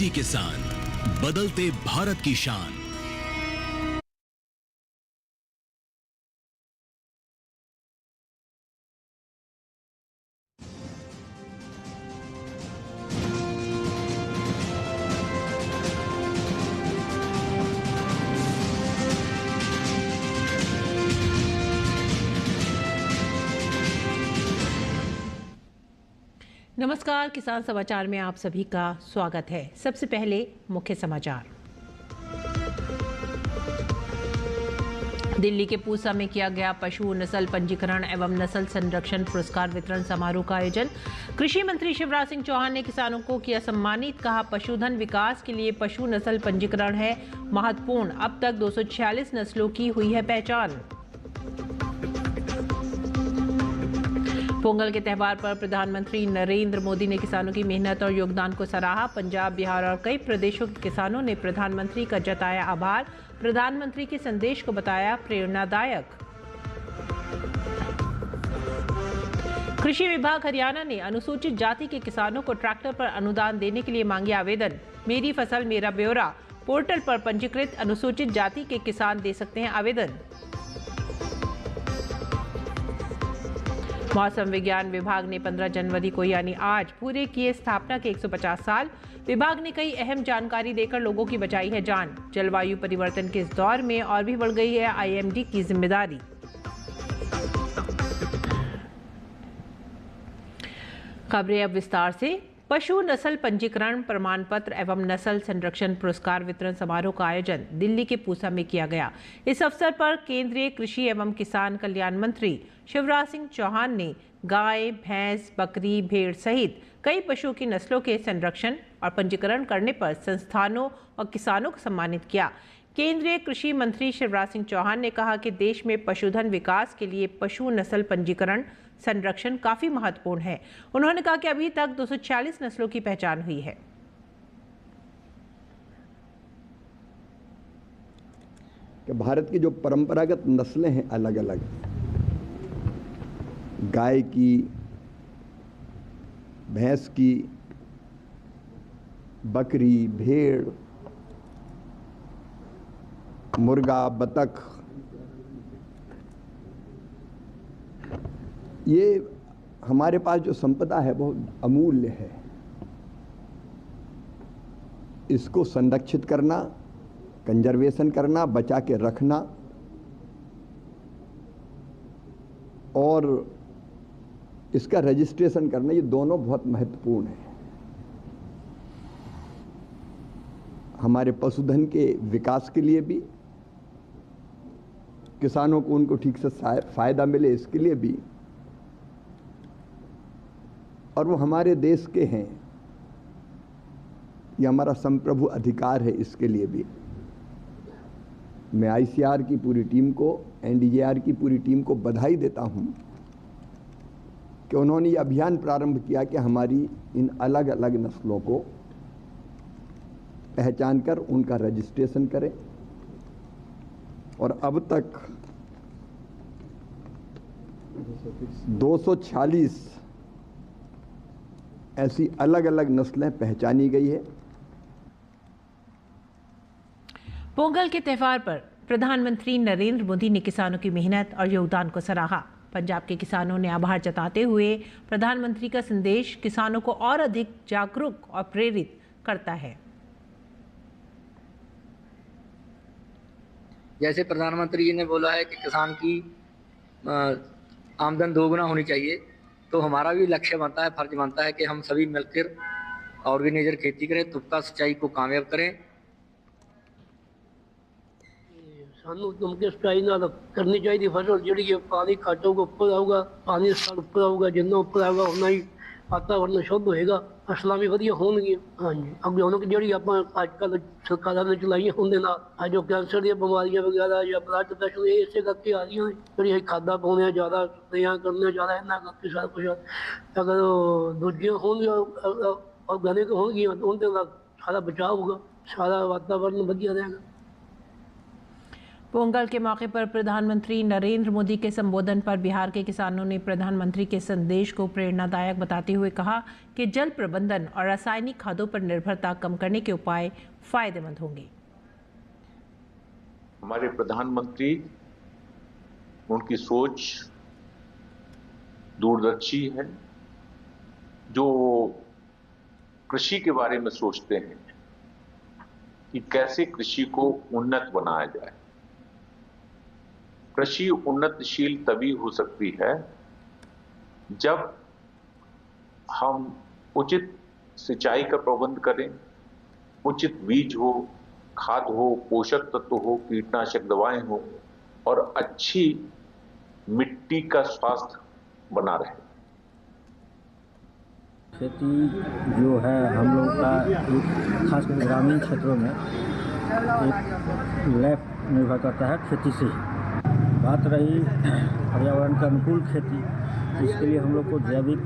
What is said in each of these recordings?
प्रगति किसान, बदलते भारत की शान। नमस्कार, किसान समाचार में आप सभी का स्वागत है। सबसे पहले मुख्य समाचार। दिल्ली के पूसा में किया गया पशु नस्ल पंजीकरण एवं नस्ल संरक्षण पुरस्कार वितरण समारोह का आयोजन। कृषि मंत्री शिवराज सिंह चौहान ने किसानों को किया सम्मानित। कहा, पशुधन विकास के लिए पशु नस्ल पंजीकरण है महत्वपूर्ण। अब तक 246 नस्लों की हुई है पहचान। पोंगल के त्यौहार पर प्रधानमंत्री नरेंद्र मोदी ने किसानों की मेहनत और योगदान को सराहा। पंजाब, बिहार और कई प्रदेशों के किसानों ने प्रधानमंत्री का जताया आभार। प्रधानमंत्री के संदेश को बताया प्रेरणादायक। कृषि विभाग हरियाणा ने अनुसूचित जाति के किसानों को ट्रैक्टर पर अनुदान देने के लिए मांगे आवेदन। मेरी फसल मेरा ब्यौरा पोर्टल पर पंजीकृत अनुसूचित जाति के किसान दे सकते हैं आवेदन। मौसम विज्ञान विभाग ने 15 जनवरी को यानी आज पूरे किए स्थापना के 150 साल। विभाग ने कई अहम जानकारी देकर लोगों की बचाई है जान। जलवायु परिवर्तन के इस दौर में और भी बढ़ गई है आईएमडी की जिम्मेदारी। खबरें अब विस्तार से। पशु नस्ल पंजीकरण प्रमाण पत्र एवं नस्ल संरक्षण पुरस्कार वितरण समारोह का आयोजन दिल्ली के पूसा में किया गया। इस अवसर पर केंद्रीय कृषि एवं किसान कल्याण मंत्री शिवराज सिंह चौहान ने गाय, भैंस, बकरी, भेड़ सहित कई पशुओं की नस्लों के संरक्षण और पंजीकरण करने पर संस्थानों और किसानों को सम्मानित किया। केंद्रीय कृषि मंत्री शिवराज सिंह चौहान ने कहा कि देश में पशुधन विकास के लिए पशु नस्ल पंजीकरण संरक्षण काफी महत्वपूर्ण है। उन्होंने कहा कि अभी तक 246 नस्लों की पहचान हुई है। कि भारत की जो परंपरागत नस्लें हैं अलग अलग, गाय की, भैंस की, बकरी, भेड़, मुर्गा, बतख, ये हमारे पास जो संपदा है बहुत अमूल्य है। इसको संरक्षित करना, कंजर्वेशन करना, बचा के रखना और इसका रजिस्ट्रेशन करना, ये दोनों बहुत महत्वपूर्ण है। हमारे पशुधन के विकास के लिए भी, किसानों को उनको ठीक से फायदा मिले इसके लिए भी, और वो हमारे देश के हैं, ये हमारा संप्रभु अधिकार है, इसके लिए भी मैं आईसीआर की पूरी टीम को, एनडीजेआर की पूरी टीम को बधाई देता हूं कि उन्होंने ये अभियान प्रारंभ किया कि हमारी इन अलग अलग नस्लों को पहचान कर उनका रजिस्ट्रेशन करें। और अब तक 246 ऐसी अलग अलग नस्लें पहचानी गई है। पोंगल के त्यौहार पर प्रधानमंत्री नरेंद्र मोदी ने किसानों की मेहनत और योगदान को सराहा। पंजाब के किसानों ने आभार जताते हुए प्रधानमंत्री का संदेश किसानों को और अधिक जागरूक और प्रेरित करता है। जैसे प्रधानमंत्री जी ने बोला है कि किसान की आमदन दोगुना होनी चाहिए, तो हमारा भी लक्ष्य बनता है, फर्ज बनता है कि हम सभी मिलकर ऑर्गेनाइजर खेती करें, तुप्का सिंचाई को कामयाब करें। सानू तुमके सिंचाई नाल करनी चाहिए फसल जी पानी घट होगा उपर आऊगा, पानी साल उपर आऊगा, जिन्ना उपर आऊगा उन्ना ही वातावरण शुद्ध होएगा, फसलां भी वधिया होणगियां। हाँ जी, अग्गे जी आप अजकल सरकारों ने चलाइया उनके नाल जो कैंसर दी बीमारियां वगैरह या ब्लड प्रेशर ये इसे करके आ रही ने, जी खादा पाने ज़्यादा स्प्रेयां करने ज़्यादा इन्ना करके सारा कुछ। अगर दूजियां होणगियां ऑर्गेनिक होणगियां उनके नाल सारा बचाव होगा, सारा वातावरण वधिया रहेगा। पोंगल के मौके पर प्रधानमंत्री नरेंद्र मोदी के संबोधन पर बिहार के किसानों ने प्रधानमंत्री के संदेश को प्रेरणादायक बताते हुए कहा कि जल प्रबंधन और रासायनिक खादों पर निर्भरता कम करने के उपाय फायदेमंद होंगे। हमारे प्रधानमंत्री, उनकी सोच दूरदर्शी है, जो कृषि के बारे में सोचते हैं कि कैसे कृषि को उन्नत बनाया जाए। कृषि उन्नतशील तभी हो सकती है जब हम उचित सिंचाई का प्रबंध करें, उचित बीज हो, खाद हो, पोषक तत्व हो, कीटनाशक दवाएं हो और अच्छी मिट्टी का स्वास्थ्य बना रहे। खेती जो है हम लोग का खासकर ग्रामीण क्षेत्रों में एक लैब निर्भर करता है खेती से ही। बात रही पर्यावरण के अनुकूल खेती, तो इसके लिए हम लोग को जैविक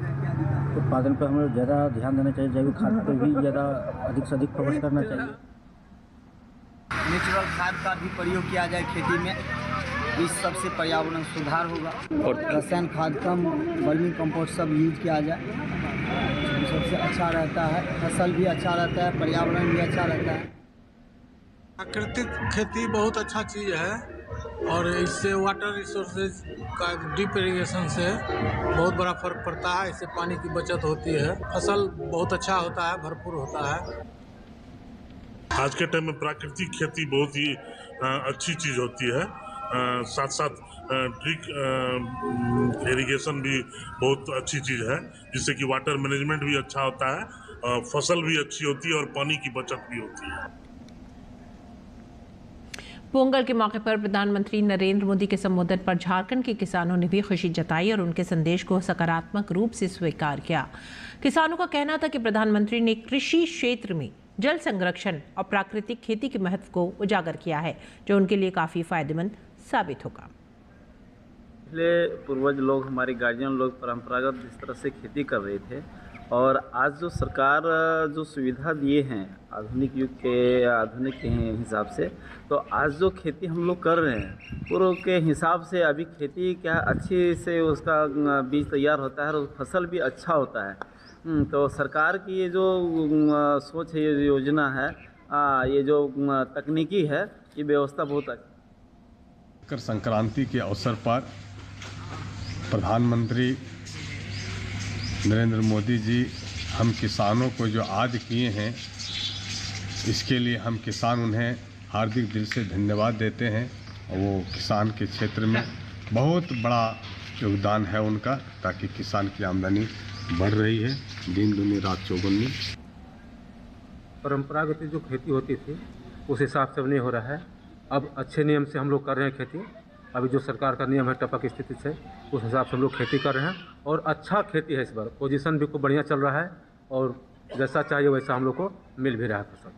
उत्पादन पर हम लोग ज़्यादा ध्यान देना चाहिए, जैविक खाद पर भी ज़्यादा अधिक से अधिक फोकस करना चाहिए। नेचुरल खाद का भी प्रयोग किया जाए खेती में, इस सबसे पर्यावरण सुधार होगा। और रसायन खाद कम, वर्मी कंपोस्ट सब यूज किया जाए, सबसे अच्छा रहता है, फसल भी अच्छा रहता है, पर्यावरण भी अच्छा रहता है। प्राकृतिक खेती बहुत अच्छा चीज़ है और इससे वाटर रिसोर्सेज का ड्रिप इरिगेशन से बहुत बड़ा फर्क पड़ता है। इससे पानी की बचत होती है, फसल बहुत अच्छा होता है, भरपूर होता है। आज के टाइम में प्राकृतिक खेती बहुत ही अच्छी चीज़ होती है। साथ साथ ड्रिप इरिगेशन भी बहुत अच्छी चीज़ है, जिससे कि वाटर मैनेजमेंट भी अच्छा होता है, फसल भी अच्छी होती है और पानी की बचत भी होती है। पोंगल के मौके पर प्रधानमंत्री नरेंद्र मोदी के संबोधन पर झारखंड के किसानों ने भी खुशी जताई और उनके संदेश को सकारात्मक रूप से स्वीकार किया। किसानों का कहना था कि प्रधानमंत्री ने कृषि क्षेत्र में जल संरक्षण और प्राकृतिक खेती के महत्व को उजागर किया है, जो उनके लिए काफ़ी फायदेमंद साबित होगा। पहले पूर्वज लोग, हमारे गार्जियन लोग परंपरागत इस तरह से खेती कर रहे थे और आज जो सरकार जो सुविधा दिए हैं आधुनिक युग के, आधुनिक के हिसाब से, तो आज जो खेती हम लोग कर रहे हैं पूर्व के हिसाब से अभी खेती क्या अच्छी से उसका बीज तैयार होता है और फसल भी अच्छा होता है। तो सरकार की ये जो सोच है, ये योजना है, ये जो तकनीकी है, ये व्यवस्था बहुत अच्छी। मकर संक्रांति के अवसर पर प्रधानमंत्री नरेंद्र मोदी जी हम किसानों को जो आज किए हैं, इसके लिए हम किसान उन्हें हार्दिक दिल से धन्यवाद देते हैं। और वो किसान के क्षेत्र में बहुत बड़ा योगदान है उनका, ताकि किसान की आमदनी बढ़ रही है दिन दुनी रात चौगुनी। परंपरागत जो खेती होती थी उस हिसाब से नहीं हो रहा है। अब अच्छे नियम से हम लोग कर रहे हैं खेती। अभी जो सरकार का नियम है टपक स्थिति से, उस हिसाब से हम लोग खेती कर रहे हैं और अच्छा खेती है। इस बार पोजीशन भी खूब बढ़िया चल रहा है और जैसा चाहिए वैसा हम लोग को मिल भी रहा है फसल।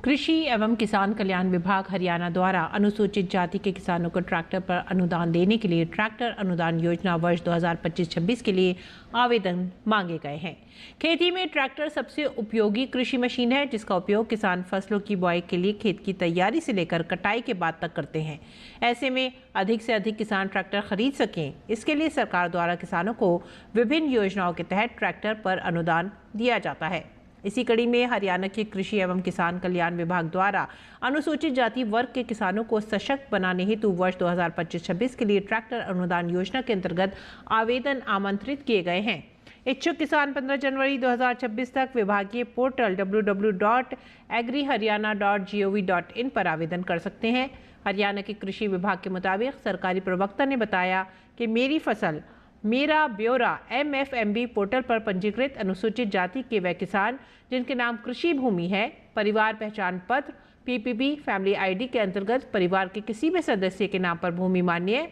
कृषि एवं किसान कल्याण विभाग हरियाणा द्वारा अनुसूचित जाति के किसानों को ट्रैक्टर पर अनुदान देने के लिए ट्रैक्टर अनुदान योजना वर्ष 2025-26 के लिए आवेदन मांगे गए हैं। खेती में ट्रैक्टर सबसे उपयोगी कृषि मशीन है, जिसका उपयोग किसान फसलों की बुआई के लिए खेत की तैयारी से लेकर कटाई के बाद तक करते हैं। ऐसे में अधिक से अधिक किसान ट्रैक्टर खरीद सकें, इसके लिए सरकार द्वारा किसानों को विभिन्न योजनाओं के तहत ट्रैक्टर पर अनुदान दिया जाता है। इसी कड़ी में हरियाणा के कृषि एवं किसान कल्याण विभाग द्वारा अनुसूचित जाति वर्ग के किसानों को सशक्त बनाने हेतु वर्ष 2025-26 के लिए ट्रैक्टर अनुदान योजना के अंतर्गत आवेदन आमंत्रित किए गए हैं। इच्छुक किसान 15 जनवरी 2026 तक विभागीय पोर्टल www.agriharyana.gov.in पर आवेदन कर सकते हैं। हरियाणा के कृषि विभाग के मुताबिक सरकारी प्रवक्ता ने बताया कि मेरी फसल मेरा ब्यौरा MFMB पोर्टल पर पंजीकृत अनुसूचित जाति के वे किसान जिनके नाम कृषि भूमि है, परिवार पहचान पत्र PPP फैमिली ID के अंतर्गत परिवार के किसी भी सदस्य के नाम पर भूमि मान्य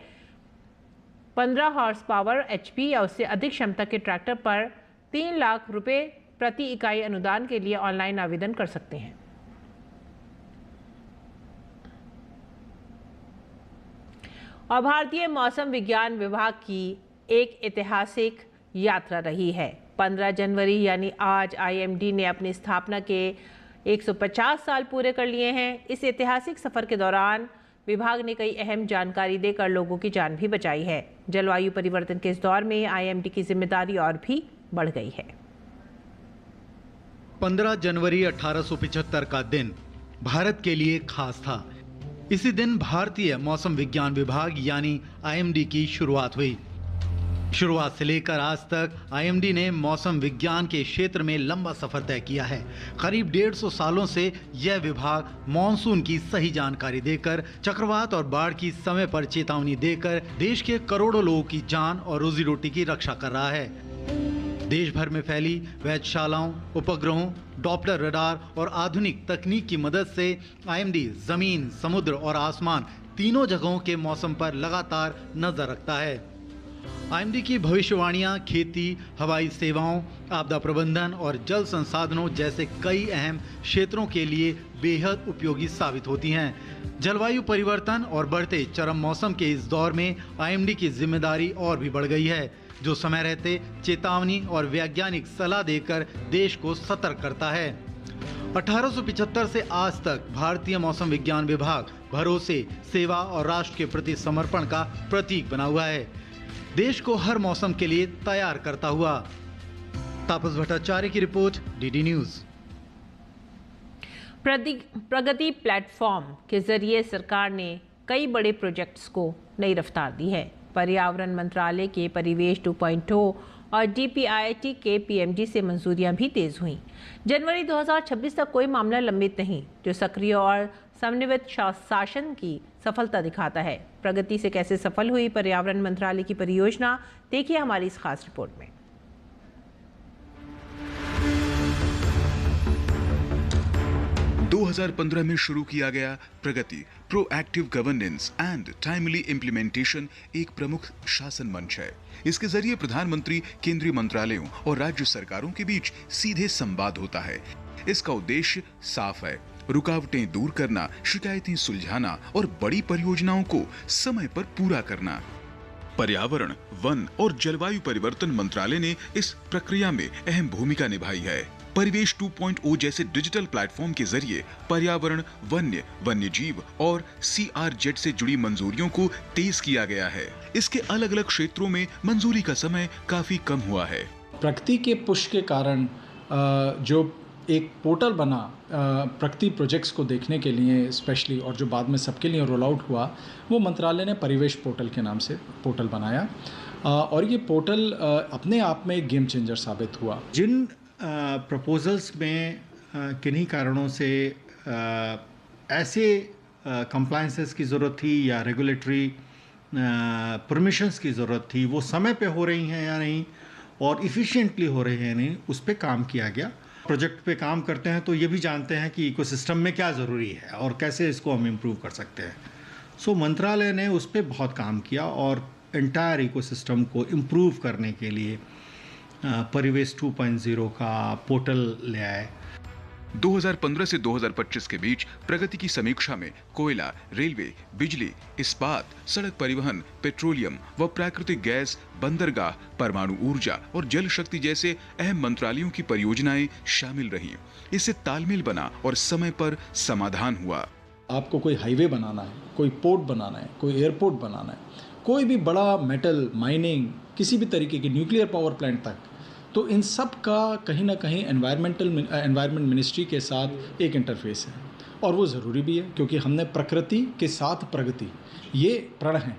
15 हॉर्स पावर HP या उससे अधिक क्षमता के ट्रैक्टर पर 3 लाख रुपए प्रति इकाई अनुदान के लिए ऑनलाइन आवेदन कर सकते हैं। और भारतीय मौसम विज्ञान विभाग की एक ऐतिहासिक यात्रा रही है। 15 जनवरी यानी आज IMD ने अपनी स्थापना के 150 साल पूरे कर लिए हैं। इस ऐतिहासिक सफर के दौरान विभाग ने कई अहम जानकारी देकर लोगों की जान भी बचाई है। जलवायु परिवर्तन के इस दौर में IMD की जिम्मेदारी और भी बढ़ गई है। 15 जनवरी 1875 का दिन भारत के लिए खास था। इसी दिन भारतीय मौसम विज्ञान विभाग यानी IMD की शुरुआत हुई। शुरुआत से लेकर आज तक IMD ने मौसम विज्ञान के क्षेत्र में लंबा सफर तय किया है। करीब 150 सालों से यह विभाग मॉनसून की सही जानकारी देकर, चक्रवात और बाढ़ की समय पर चेतावनी देकर देश के करोड़ों लोगों की जान और रोजी रोटी की रक्षा कर रहा है। देश भर में फैली वेधशालाओं, उपग्रहों, डॉपलर रडार और आधुनिक तकनीक की मदद से IMD जमीन, समुद्र और आसमान तीनों जगहों के मौसम पर लगातार नजर रखता है। IMD की भविष्यवाणियां खेती, हवाई सेवाओं, आपदा प्रबंधन और जल संसाधनों जैसे कई अहम क्षेत्रों के लिए बेहद उपयोगी साबित होती हैं। जलवायु परिवर्तन और बढ़ते चरम मौसम के इस दौर में IMD की जिम्मेदारी और भी बढ़ गई है, जो समय रहते चेतावनी और वैज्ञानिक सलाह देकर देश को सतर्क करता है। 1875 से आज तक भारतीय मौसम विज्ञान विभाग भरोसे, सेवा और राष्ट्र के प्रति समर्पण का प्रतीक बना हुआ है, देश को हर मौसम के लिए तैयार करता हुआ। तापस भट्टाचार्य की रिपोर्ट, DD न्यूज। प्रगति प्लेटफॉर्म के जरिए सरकार ने कई बड़े प्रोजेक्ट्स को नई रफ्तार दी है। पर्यावरण मंत्रालय के परिवेश 2.0 और DPIIT के PMD से मंजूरियां भी तेज हुई। जनवरी 2026 तक कोई मामला लंबित नहीं, जो सक्रिय और समन्वित शासन की सफलता दिखाता है। प्रगति से कैसे सफल हुई पर्यावरण मंत्रालय की परियोजना, देखिए हमारी इस खास रिपोर्ट में। दो 2015 में शुरू किया गया Pragati proactive governance and timely implementation एक प्रमुख शासन मंच है। इसके जरिए प्रधानमंत्री, केंद्रीय मंत्रालयों और राज्य सरकारों के बीच सीधे संवाद होता है। इसका उद्देश्य साफ है, रुकावटें दूर करना, शिकायतें सुलझाना और बड़ी परियोजनाओं को समय पर पूरा करना। पर्यावरण, वन और जलवायु परिवर्तन मंत्रालय ने इस प्रक्रिया में अहम भूमिका निभाई है। परिवेश 2.0 जैसे डिजिटल प्लेटफॉर्म के जरिए पर्यावरण, वन्य जीव और CRZ से जुड़ी मंजूरियों को तेज किया गया है। इसके अलग अलग क्षेत्रों में मंजूरी का समय काफी कम हुआ है। प्रगति के पुश के कारण जो एक पोर्टल बना प्रगति प्रोजेक्ट्स को देखने के लिए स्पेशली, और जो बाद में सबके लिए रोल आउट हुआ, वो मंत्रालय ने परिवेश पोर्टल के नाम से पोर्टल बनाया। और ये पोर्टल अपने आप में एक गेम चेंजर साबित हुआ। जिन प्रपोजल्स में किन्हीं कारणों से ऐसे कंप्लायंसेस की ज़रूरत थी या रेगुलेटरी परमिशंस की ज़रूरत थी, वो समय पे हो रही हैं या नहीं और इफ़िशिएंटली हो रही हैं नहीं, उस पे काम किया गया। प्रोजेक्ट पे काम करते हैं तो ये भी जानते हैं कि इकोसिस्टम में क्या ज़रूरी है और कैसे इसको हम इम्प्रूव कर सकते हैं। सो मंत्रालय ने उस पर बहुत काम किया और एंटायर इकोसिस्टम को इम्प्रूव करने के लिए परिवेश 2.0 का पोर्टल ले आए। 2015 से 2025 के बीच प्रगति की समीक्षा में कोयला, रेलवे, बिजली, इस्पात, सड़क परिवहन, पेट्रोलियम व प्राकृतिक गैस, बंदरगाह, परमाणु ऊर्जा और जल शक्ति जैसे अहम मंत्रालयों की परियोजनाएं शामिल रहीं। इससे तालमेल बना और समय पर समाधान हुआ। आपको कोई हाईवे बनाना है, कोई पोर्ट बनाना है, कोई एयरपोर्ट बनाना है, कोई भी बड़ा मेटल माइनिंग, किसी भी तरीके की न्यूक्लियर पावर प्लांट तक, तो इन सब का कहीं ना कहीं एनवायरनमेंट मिनिस्ट्री के साथ एक इंटरफेस है। और वो ज़रूरी भी है, क्योंकि हमने प्रकृति के साथ प्रगति, ये प्रण है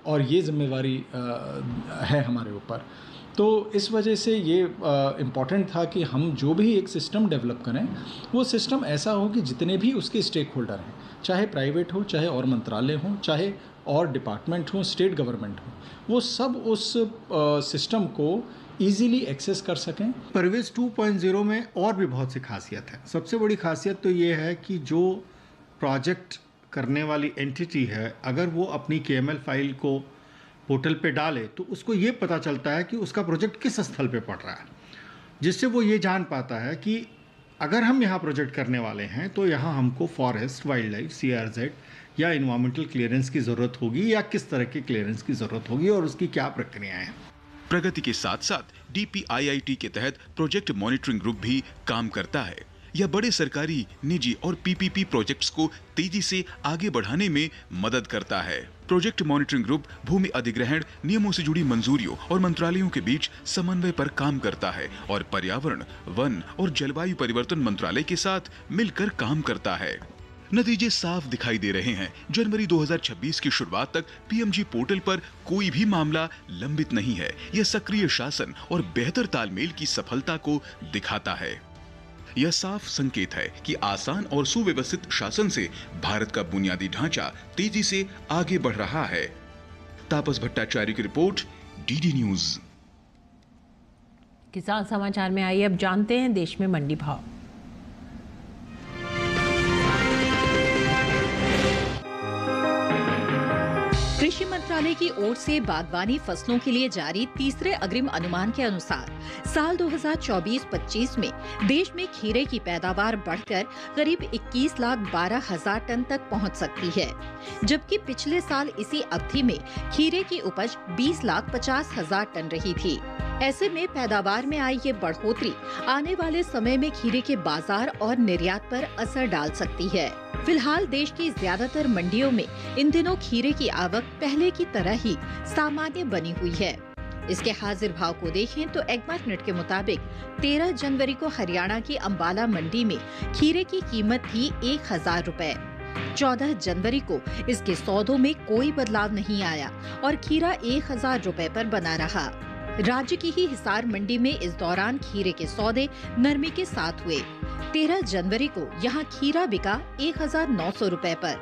और ये जिम्मेवारी है हमारे ऊपर। तो इस वजह से ये इम्पॉर्टेंट था कि हम जो भी एक सिस्टम डेवलप करें, वो सिस्टम ऐसा हो कि जितने भी उसके स्टेक होल्डर हैं, चाहे प्राइवेट हो, चाहे और मंत्रालय हो, चाहे और डिपार्टमेंट हो, स्टेट गवर्नमेंट हो, वो सब उस सिस्टम को ईजीली एक्सेस कर सकें। परिवेश 2.0 में और भी बहुत सी खासियत है। सबसे बड़ी खासियत तो ये है कि जो प्रोजेक्ट करने वाली एंटिटी है, अगर वो अपनी KML फाइल को पोर्टल पे डाले तो उसको ये पता चलता है कि उसका प्रोजेक्ट किस स्थल पे पड़ रहा है, जिससे वो ये जान पाता है कि अगर हम यहाँ प्रोजेक्ट करने वाले हैं तो यहाँ हमको फॉरेस्ट, वाइल्ड लाइफ, CRZ या इन्वायरमेंटल क्लियरेंस की ज़रूरत होगी या किस तरह के क्लियरेंस की ज़रूरत होगी और उसकी क्या प्रक्रियाएँ हैं। प्रगति के साथ साथ DPIIT के तहत प्रोजेक्ट मॉनिटरिंग ग्रुप भी काम करता है। या बड़े सरकारी, निजी और पीपीपी प्रोजेक्ट्स को तेजी से आगे बढ़ाने में मदद करता है। प्रोजेक्ट मॉनिटरिंग ग्रुप भूमि अधिग्रहण, नियमों से जुड़ी मंजूरियों और मंत्रालयों के बीच समन्वय पर काम करता है और पर्यावरण, वन और जलवायु परिवर्तन मंत्रालय के साथ मिलकर काम करता है। नतीजे साफ दिखाई दे रहे हैं। जनवरी 2026 की शुरुआत तक पीएमजी पोर्टल पर कोई भी मामला लंबित नहीं है। यह सक्रिय शासन और बेहतर तालमेल की सफलता को दिखाता है। यह साफ संकेत है कि आसान और सुव्यवस्थित शासन से भारत का बुनियादी ढांचा तेजी से आगे बढ़ रहा है। तापस भट्टाचार्य की रिपोर्ट, डीडी न्यूज। किसान समाचार में आइए अब जानते हैं देश में मंडी भाव। कृषि मंत्रालय की ओर से बागवानी फसलों के लिए जारी तीसरे अग्रिम अनुमान के अनुसार साल 2024-25 में देश में खीरे की पैदावार बढ़कर करीब 21,12,000 टन तक पहुंच सकती है, जबकि पिछले साल इसी अवधि में खीरे की उपज 20,50,000 टन रही थी। ऐसे में पैदावार में आई ये बढ़ोतरी आने वाले समय में खीरे के बाजार और निर्यात पर असर डाल सकती है। फिलहाल देश की ज्यादातर मंडियों में इन दिनों खीरे की आवक पहले की तरह ही सामान्य बनी हुई है। इसके हाजिर भाव को देखें तो एग्मार्कनेट के मुताबिक 13 जनवरी को हरियाणा की अंबाला मंडी में खीरे की कीमत थी 1,000 रुपए। 14 जनवरी को इसके सौदों में कोई बदलाव नहीं आया और खीरा 1,000 रुपए पर बना रहा। राज्य की ही हिसार मंडी में इस दौरान खीरे के सौदे नरमी के साथ हुए। 13 जनवरी को यहाँ खीरा बिका 1,900 रुपए पर।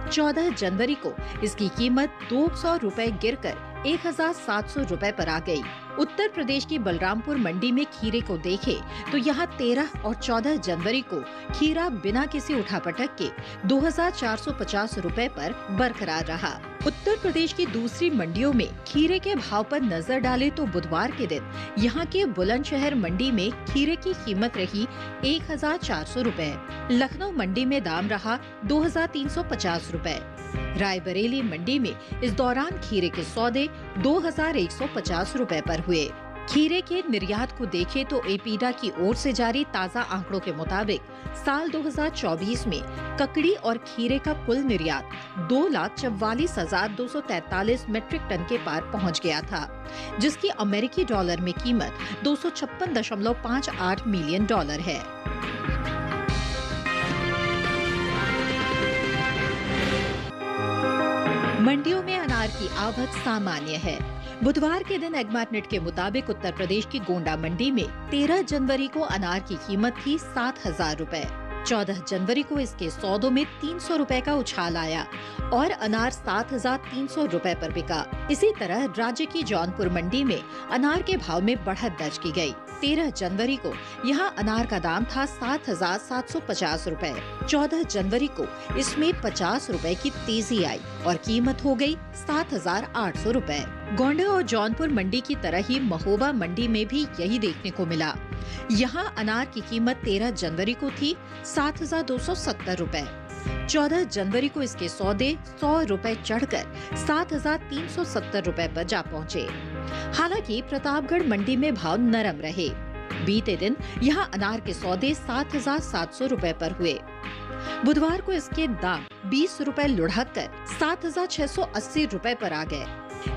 14 जनवरी को इसकी कीमत 200 रुपए गिरकर 1,700 रुपए पर आ गई। उत्तर प्रदेश की बलरामपुर मंडी में खीरे को देखे तो यहाँ 13 और 14 जनवरी को खीरा बिना किसी उठापटक के 2,450 रुपए पर बरकरार रहा। उत्तर प्रदेश की दूसरी मंडियों में खीरे के भाव पर नजर डाले तो बुधवार के दिन यहाँ के बुलंदशहर मंडी में खीरे की कीमत रही 1,400 रुपए। लखनऊ मंडी में दाम रहा 2,350 रुपए। रायबरेली मंडी में इस दौरान खीरे के सौदे 2,150 रुपए पर हुए। खीरे के निर्यात को देखें तो एपीडा की ओर से जारी ताज़ा आंकड़ों के मुताबिक साल 2024 में ककड़ी और खीरे का कुल निर्यात 2,44,243 मीट्रिक टन के पार पहुंच गया था, जिसकी अमेरिकी डॉलर में कीमत 256.58 मिलियन डॉलर है। मंडियों में अनार की आवक सामान्य है। बुधवार के दिन एग्मार्कनेट के मुताबिक उत्तर प्रदेश की गोंडा मंडी में 13 जनवरी को अनार की कीमत थी 7,000 रुपए। 14 जनवरी को इसके सौदों में 300 रुपए का उछाल आया और अनार 7,300 रुपए पर बिका। इसी तरह राज्य की जौनपुर मंडी में अनार के भाव में बढ़त दर्ज की गई। 13 जनवरी को यहाँ अनार का दाम था 7,750 रुपए। 14 जनवरी को इसमें 50 रुपए की तेजी आई और कीमत हो गई 7,800 रुपए। गोंडा और जौनपुर मंडी की तरह ही महोबा मंडी में भी यही देखने को मिला। यहाँ अनार की कीमत 13 जनवरी को थी 7,270 रुपए। 14 जनवरी को इसके सौदे 100 रुपए चढ़कर 7,370 रुपए पर जा पहुँचे। हालांकि प्रतापगढ़ मंडी में भाव नरम रहे। बीते दिन यहाँ अनार के सौदे 7,700 रुपए पर हुए। बुधवार को इसके दाम 20 रुपए लुढ़क कर 7,680 रुपए पर आ गए।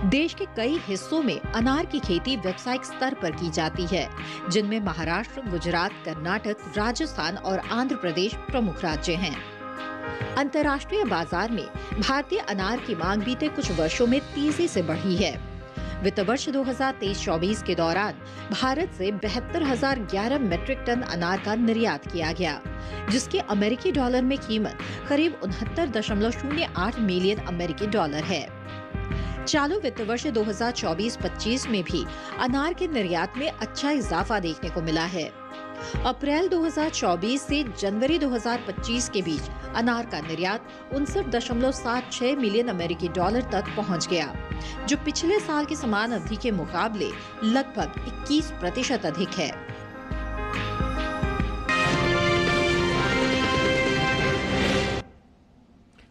देश के कई हिस्सों में अनार की खेती व्यावसायिक स्तर पर की जाती है, जिनमें महाराष्ट्र, गुजरात, कर्नाटक, राजस्थान और आंध्र प्रदेश प्रमुख राज्य हैं। अंतर्राष्ट्रीय बाजार में भारतीय अनार की मांग बीते कुछ वर्षों में तेजी से बढ़ी है। वित्त वर्ष 2023-24 के दौरान भारत से 72,011 मीट्रिक टन अनार का निर्यात किया गया, जिसकी अमेरिकी डॉलर में कीमत करीब 69.08 मिलियन अमेरिकी डॉलर है। चालू वित्त वर्ष 2024-25 में भी अनार के निर्यात में अच्छा इजाफा देखने को मिला है। अप्रैल 2024 से जनवरी 2025 के बीच अनार का निर्यात 59.76 मिलियन अमेरिकी डॉलर तक पहुंच गया, जो पिछले साल की समान अवधि के मुकाबले लगभग 21% अधिक है।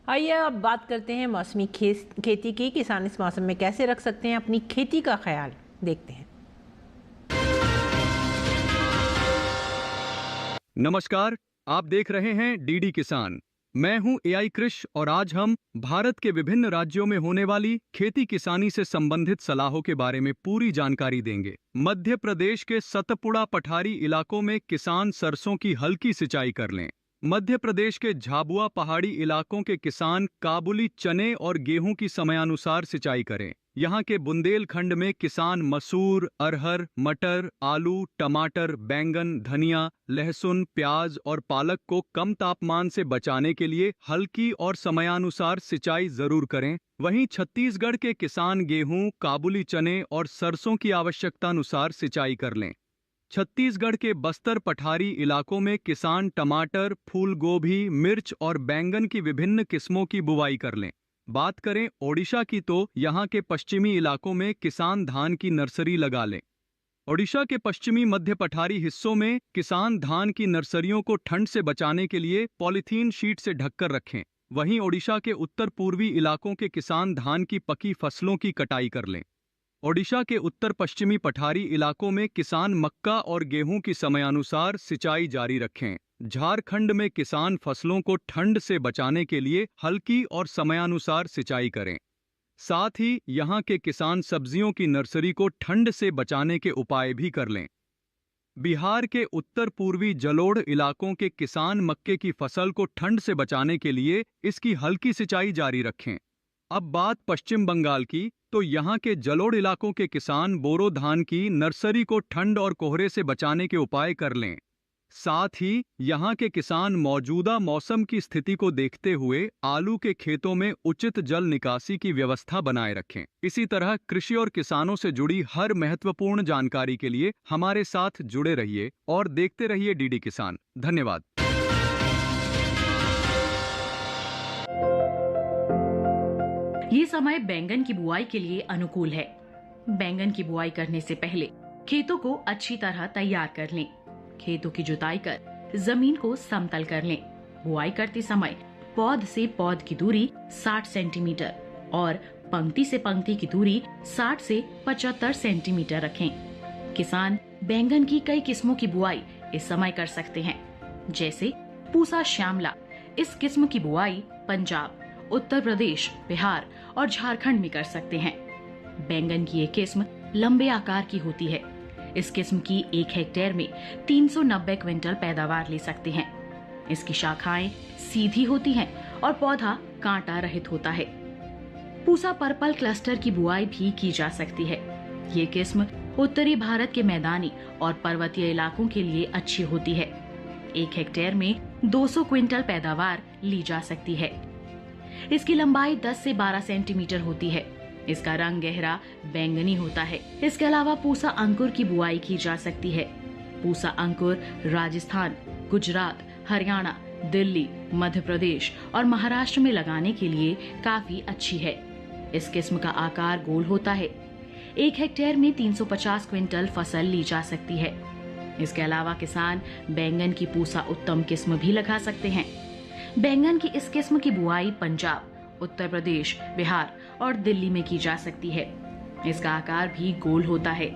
आइए अब बात करते हैं मौसमी खेती की। किसान इस मौसम में कैसे रख सकते हैं अपनी खेती का ख्याल, देखते हैं। नमस्कार, आप देख रहे हैं डीडी किसान। मैं हूं एआई कृष और आज हम भारत के विभिन्न राज्यों में होने वाली खेती किसानी से संबंधित सलाहों के बारे में पूरी जानकारी देंगे। मध्य प्रदेश के सतपुड़ा पठारी इलाकों में किसान सरसों की हल्की सिंचाई कर लें। मध्य प्रदेश के झाबुआ पहाड़ी इलाकों के किसान काबुली चने और गेहूं की समयानुसार सिंचाई करें। यहाँ के बुंदेलखंड में किसान मसूर, अरहर, मटर, आलू, टमाटर, बैंगन, धनिया, लहसुन, प्याज और पालक को कम तापमान से बचाने के लिए हल्की और समयानुसार सिंचाई जरूर करें। वहीं छत्तीसगढ़ के किसान गेहूं, काबुली चने और सरसों की आवश्यकता अनुसार सिंचाई कर लें। छत्तीसगढ़ के बस्तर पठारी इलाकों में किसान टमाटर, फूल गोभी, मिर्च और बैंगन की विभिन्न किस्मों की बुवाई कर लें। बात करें ओडिशा की तो यहाँ के पश्चिमी इलाकों में किसान धान की नर्सरी लगा लें। ओडिशा के पश्चिमी मध्य पठारी हिस्सों में किसान धान की नर्सरियों को ठंड से बचाने के लिए पॉलीथीन शीट से ढककर रखें। वहीं ओडिशा के उत्तर पूर्वी इलाकों के किसान धान की पकी फसलों की कटाई कर लें। ओडिशा के उत्तर पश्चिमी पठारी इलाकों में किसान मक्का और गेहूं की समयानुसार सिंचाई जारी रखें। झारखंड में किसान फसलों को ठंड से बचाने के लिए हल्की और समयानुसार सिंचाई करें। साथ ही यहाँ के किसान सब्जियों की नर्सरी को ठंड से बचाने के उपाय भी कर लें। बिहार के उत्तर पूर्वी जलोढ़ इलाकों के किसान मक्के की फसल को ठंड से बचाने के लिए इसकी हल्की सिंचाई जारी रखें। अब बात पश्चिम बंगाल की तो यहाँ के जलोढ़ इलाकों के किसान बोरो धान की नर्सरी को ठंड और कोहरे से बचाने के उपाय कर लें। साथ ही यहाँ के किसान मौजूदा मौसम की स्थिति को देखते हुए आलू के खेतों में उचित जल निकासी की व्यवस्था बनाए रखें। इसी तरह कृषि और किसानों से जुड़ी हर महत्वपूर्ण जानकारी के लिए हमारे साथ जुड़े रहिए और देखते रहिए डीडी किसान। धन्यवाद। ये समय बैंगन की बुआई के लिए अनुकूल है। बैंगन की बुआई करने से पहले खेतों को अच्छी तरह तैयार कर लें। खेतों की जुताई कर जमीन को समतल कर लें। बुआई करते समय पौध से पौध की दूरी 60 सेंटीमीटर और पंक्ति से पंक्ति की दूरी 60 से 75 सेंटीमीटर रखें। किसान बैंगन की कई किस्मों की बुआई इस समय कर सकते हैं, जैसे पूसा श्यामला। इस किस्म की बुआई पंजाब, उत्तर प्रदेश, बिहार और झारखंड में कर सकते हैं। बैंगन की ये किस्म लंबे आकार की होती है। इस किस्म की 1 हेक्टेयर में 390 क्विंटल पैदावार ले सकते हैं। इसकी शाखाएं सीधी होती हैं और पौधा कांटा रहित होता है। पूसा पर्पल क्लस्टर की बुआई भी की जा सकती है। ये किस्म उत्तरी भारत के मैदानी और पर्वतीय इलाकों के लिए अच्छी होती है। 1 हेक्टेयर में 200 क्विंटल पैदावार ली जा सकती है। इसकी लंबाई 10 से 12 सेंटीमीटर होती है। इसका रंग गहरा बैंगनी होता है। इसके अलावा पूसा अंकुर की बुआई की जा सकती है। पूसा अंकुर राजस्थान, गुजरात, हरियाणा, दिल्ली, मध्य प्रदेश और महाराष्ट्र में लगाने के लिए काफी अच्छी है। इस किस्म का आकार गोल होता है। 1 हेक्टेयर में 350 क्विंटल फसल ली जा सकती है। इसके अलावा किसान बैंगन की पूसा उत्तम किस्म भी लगा सकते हैं। बैंगन की इस किस्म की बुआई पंजाब, उत्तर प्रदेश, बिहार और दिल्ली में की जा सकती है। इसका आकार भी गोल होता है।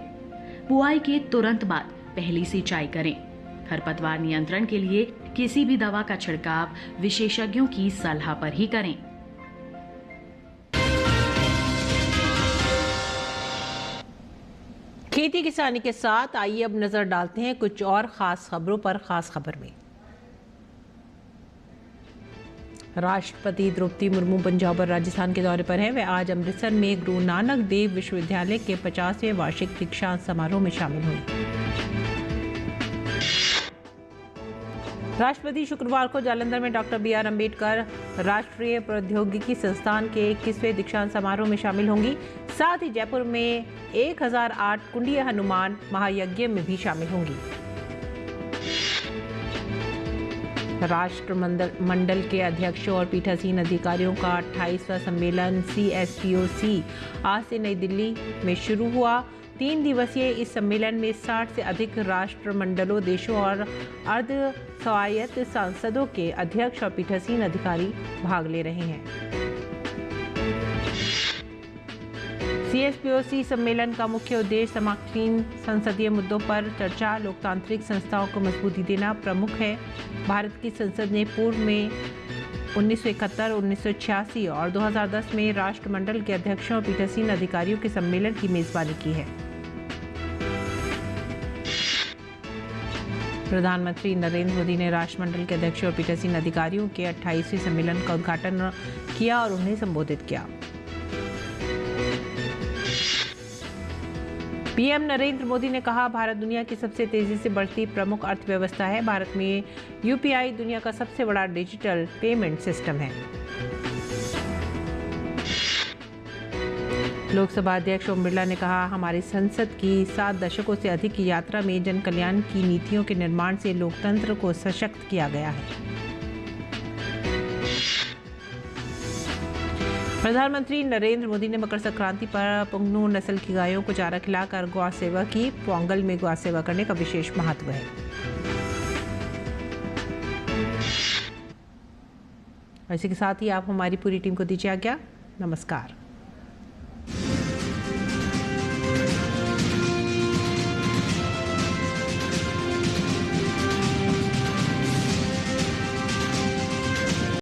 बुआई के तुरंत बाद पहली सिंचाई करें। खरपतवार नियंत्रण के लिए किसी भी दवा का छिड़काव विशेषज्ञों की सलाह पर ही करें। खेती किसानी के साथ आइए अब नजर डालते हैं कुछ और खास खबरों पर। खास खबर में राष्ट्रपति द्रौपदी मुर्मू पंजाब और राजस्थान के दौरे पर हैं। वे आज अमृतसर में गुरु नानक देव विश्वविद्यालय के 50वें वार्षिक दीक्षांत समारोह में शामिल हुए। राष्ट्रपति शुक्रवार को जालंधर में डॉक्टर BR अम्बेडकर राष्ट्रीय प्रौद्योगिकी संस्थान के 21वें दीक्षांत समारोह में शामिल होंगी। साथ ही जयपुर में 1008 कुंडीय हनुमान महायज्ञ में भी शामिल होंगी। राष्ट्रमंडल के अध्यक्षों और पीठासीन अधिकारियों का 28वां सम्मेलन CSTOC आज से नई दिल्ली में शुरू हुआ। 3 दिवसीय इस सम्मेलन में 60 से अधिक राष्ट्रमंडलों, देशों और अर्ध स्वायत्त सांसदों के अध्यक्ष और पीठासीन अधिकारी भाग ले रहे हैं। CSPOC सम्मेलन का मुख्य उद्देश्य समकालीन संसदीय मुद्दों पर चर्चा, लोकतांत्रिक संस्थाओं को मजबूती देना प्रमुख है। भारत की संसद ने पूर्व में 1971, 1986 और 2010 में राष्ट्रमंडल के अध्यक्षों और पीठासीन अधिकारियों के सम्मेलन की मेजबानी की है। प्रधानमंत्री नरेंद्र मोदी ने राष्ट्रमंडल के अध्यक्षों और पीठासीन अधिकारियों के 28वें सम्मेलन का उद्घाटन किया और उन्हें संबोधित किया। पीएम नरेंद्र मोदी ने कहा, भारत दुनिया की सबसे तेजी से बढ़ती प्रमुख अर्थव्यवस्था है। भारत में यूपीआई दुनिया का सबसे बड़ा डिजिटल पेमेंट सिस्टम है। लोकसभा अध्यक्ष ओम बिरला ने कहा, हमारी संसद की 7 दशकों से अधिक की यात्रा में जन कल्याण की नीतियों के निर्माण से लोकतंत्र को सशक्त किया गया है। प्रधानमंत्री नरेंद्र मोदी ने मकर संक्रांति पर पुंगनू नस्ल की गायों को चारा खिलाकर गौ सेवा की। पोंगल में गौ सेवा करने का विशेष महत्व है। इसी के साथ ही आप हमारी पूरी टीम को दीजिए आज्ञा। नमस्कार।